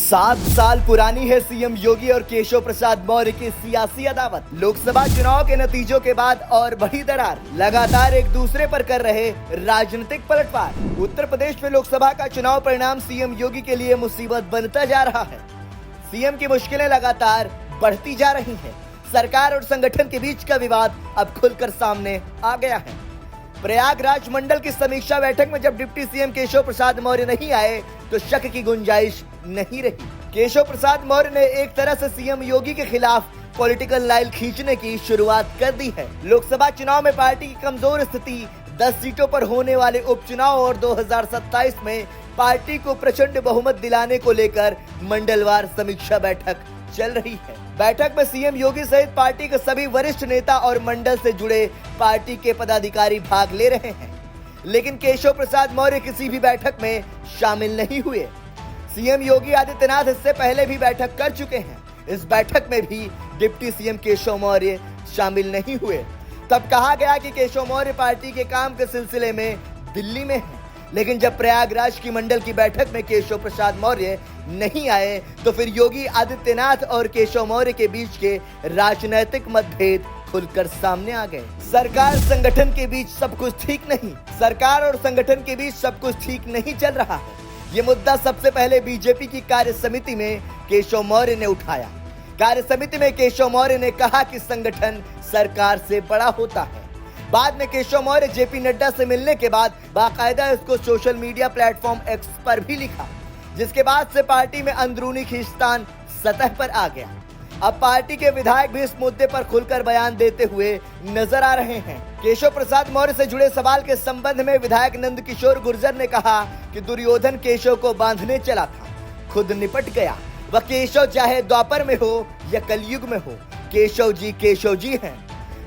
7 साल पुरानी है सीएम योगी और केशव प्रसाद मौर्य की सियासी अदावत। लोकसभा चुनाव के नतीजों के बाद और बढ़ी दरार, लगातार एक दूसरे पर कर रहे राजनीतिक पलटवार। उत्तर प्रदेश में लोकसभा का चुनाव परिणाम सीएम योगी के लिए मुसीबत बनता जा रहा है। सीएम की मुश्किलें लगातार बढ़ती जा रही हैं। सरकार और संगठन के बीच का विवाद अब खुलकर सामने आ गया है। प्रयागराज मंडल की समीक्षा बैठक में जब डिप्टी सीएम केशव प्रसाद मौर्य नहीं आए तो शक की गुंजाइश नहीं रही। केशव प्रसाद मौर्य ने एक तरह से सीएम योगी के खिलाफ पॉलिटिकल लाइन खींचने की शुरुआत कर दी है। लोकसभा चुनाव में पार्टी की कमजोर स्थिति, 10 सीटों पर होने वाले उपचुनाव और 2027 में पार्टी को प्रचंड बहुमत दिलाने को लेकर मंडलवार समीक्षा बैठक चल रही है। बैठक में सीएम योगी सहित पार्टी के सभी वरिष्ठ नेता और मंडल से जुड़े पार्टी के पदाधिकारी भाग ले रहे हैं, लेकिन केशव प्रसाद मौर्य किसी भी बैठक में शामिल नहीं हुए। सीएम योगी आदित्यनाथ इससे पहले भी बैठक कर चुके हैं। इस बैठक में भी डिप्टी सीएम केशव मौर्य शामिल नहीं हुए। तब कहा गया कि केशव मौर्य पार्टी के काम के सिलसिले में दिल्ली में हैं, लेकिन जब प्रयागराज की मंडल की बैठक में केशव प्रसाद मौर्य नहीं आए तो फिर योगी आदित्यनाथ और केशव मौर्य के बीच के राजनीतिक मतभेद खुलकर सामने आ गए। सरकार संगठन के बीच सब कुछ ठीक नहीं, सरकार और संगठन के बीच सब कुछ ठीक नहीं चल रहा है। ये मुद्दा सबसे पहले बीजेपी की कार्य समिति में केशव मौर्य ने उठाया। कार्य समिति में केशव मौर्य ने कहा कि संगठन सरकार से बड़ा होता है। बाद में केशव मौर्य जेपी नड्डा से मिलने के बाद बाकायदा इसको सोशल मीडिया प्लेटफॉर्म एक्स पर भी लिखा, जिसके बाद से पार्टी में अंदरूनी खींचतान सतह पर आ गया। अब पार्टी के विधायक भी इस मुद्दे पर खुलकर बयान देते हुए नजर आ रहे हैं। केशव प्रसाद मौर्य से जुड़े सवाल के संबंध में विधायक नंदकिशोर गुर्जर ने कहा कि दुर्योधन केशव को बांधने चला था, खुद निपट गया। वह केशव चाहे द्वापर में हो या कलयुग में हो, केशव जी हैं।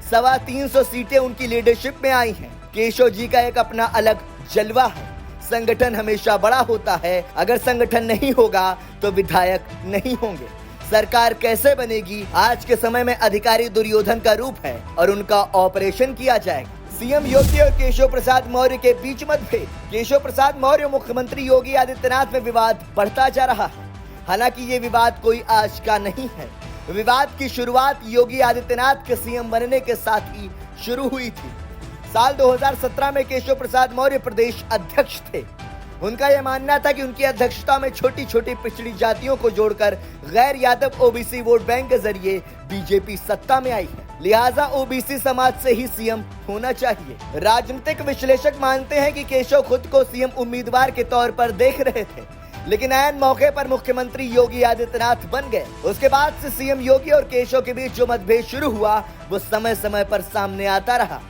325 सीटें उनकी लीडरशिप में आई हैं। केशव जी का एक अपना अलग जलवा है। संगठन हमेशा बड़ा होता है, अगर संगठन नहीं होगा तो विधायक नहीं होंगे। सरकार कैसे बनेगी? आज के समय में अधिकारी दुर्योधन का रूप है और उनका ऑपरेशन किया जाएगा। सीएम योगी और केशव प्रसाद मौर्य के बीच मतभेद। केशव प्रसाद मौर्य और मुख्यमंत्री योगी आदित्यनाथ में विवाद बढ़ता जा रहा है। हालांकि ये विवाद कोई आज का नहीं है। विवाद की शुरुआत योगी आदित्यनाथ के सीएम बनने के साथ ही शुरू हुई थी। साल 2017 में केशव प्रसाद मौर्य प्रदेश अध्यक्ष थे। उनका यह मानना था कि उनकी अध्यक्षता में छोटी छोटी पिछड़ी जातियों को जोड़कर गैर यादव ओबीसी वोट बैंक के जरिए बीजेपी सत्ता में आई है, लिहाजा ओबीसी समाज से ही सीएम होना चाहिए। राजनीतिक विश्लेषक मानते हैं कि केशव खुद को सीएम उम्मीदवार के तौर पर देख रहे थे, लेकिन ऐन मौके पर मुख्यमंत्री योगी आदित्यनाथ बन गए। उसके बाद से सीएम योगी और केशव के बीच जो मतभेद शुरू हुआ वो समय समय पर सामने आता रहा।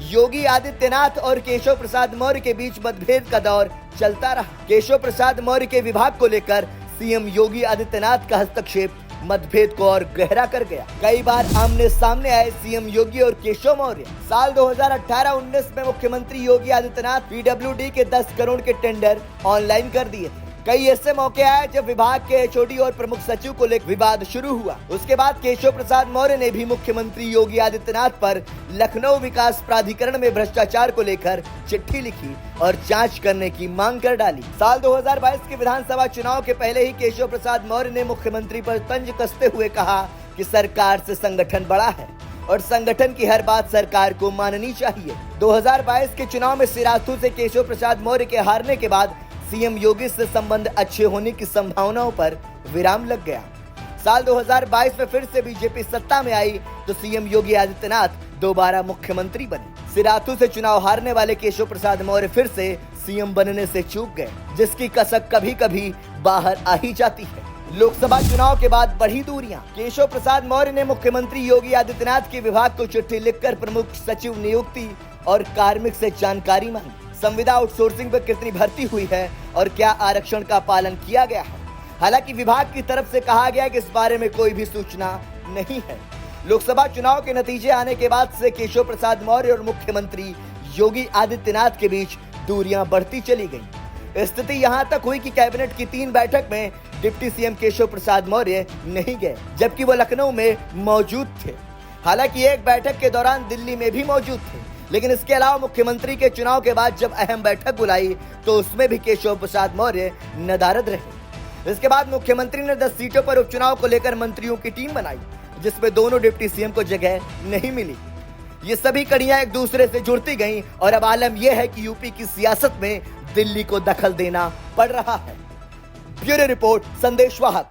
योगी आदित्यनाथ और केशव प्रसाद मौर्य के बीच मतभेद का दौर चलता रहा। केशव प्रसाद मौर्य के विभाग को लेकर सीएम योगी आदित्यनाथ का हस्तक्षेप मतभेद को और गहरा कर गया। कई बार आमने सामने आए सीएम योगी और केशव मौर्य। साल 2018-19 में मुख्यमंत्री योगी आदित्यनाथ पीडब्ल्यूडी के 10 करोड़ के टेंडर ऑनलाइन कर दिए थे। कई ऐसे मौके आए जब विभाग के एचओडी और प्रमुख सचिव को लेकर विवाद शुरू हुआ। उसके बाद केशव प्रसाद मौर्य ने भी मुख्यमंत्री योगी आदित्यनाथ पर लखनऊ विकास प्राधिकरण में भ्रष्टाचार को लेकर चिट्ठी लिखी और जांच करने की मांग कर डाली। साल 2022 के विधानसभा चुनाव के पहले ही केशव प्रसाद मौर्य ने मुख्यमंत्री पर तंज कसते हुए कहा कि सरकार से संगठन बड़ा है और संगठन की हर बात सरकार को माननी चाहिए। 2022 के चुनाव में सिराथू से केशव प्रसाद मौर्य के हारने के बाद सीएम योगी से संबंध अच्छे होने की संभावनाओं पर विराम लग गया। साल 2022 में फिर से बीजेपी सत्ता में आई तो सीएम योगी आदित्यनाथ दोबारा मुख्यमंत्री बने। सिराथू से चुनाव हारने वाले केशव प्रसाद मौर्य फिर से सीएम बनने से चूक गए, जिसकी कसक कभी कभी बाहर आ ही जाती है। लोकसभा चुनाव के बाद बढ़ी दूरियां। केशव प्रसाद मौर्य ने मुख्यमंत्री योगी आदित्यनाथ के विभाग को चिट्ठी लिखकर प्रमुख सचिव नियुक्ति और कार्मिक से जानकारी मांगी। संविदा आउटसोर्सिंग पर कितनी भर्ती हुई है और क्या आरक्षण का पालन किया गया है। हालांकि विभाग की तरफ से कहा गया कि इस बारे में कोई भी सूचना नहीं है। लोकसभा चुनाव के नतीजे आने के बाद से केशव प्रसाद मौर्य और मुख्यमंत्री योगी आदित्यनाथ के बीच दूरियां बढ़ती चली गई। स्थिति यहां तक हुई कि कैबिनेट की 3 बैठक में डिप्टी सीएम केशव प्रसाद मौर्य नहीं गए, जबकि वो लखनऊ में मौजूद थे। हालांकि एक बैठक के दौरान दिल्ली में भी मौजूद थे, लेकिन इसके अलावा मुख्यमंत्री के चुनाव के बाद जब अहम बैठक बुलाई तो उसमें भी केशव प्रसाद मौर्य नदारद रहे। इसके बाद मुख्यमंत्री ने 10 सीटों पर उपचुनाव को लेकर मंत्रियों की टीम बनाई, जिसमें दोनों डिप्टी सीएम को जगह नहीं मिली। ये सभी कड़ियां एक दूसरे से जुड़ती गईं और अब आलम यह है कि यूपी की सियासत में दिल्ली को दखल देना पड़ रहा है। ब्यूरो रिपोर्ट, संदेश वाहक।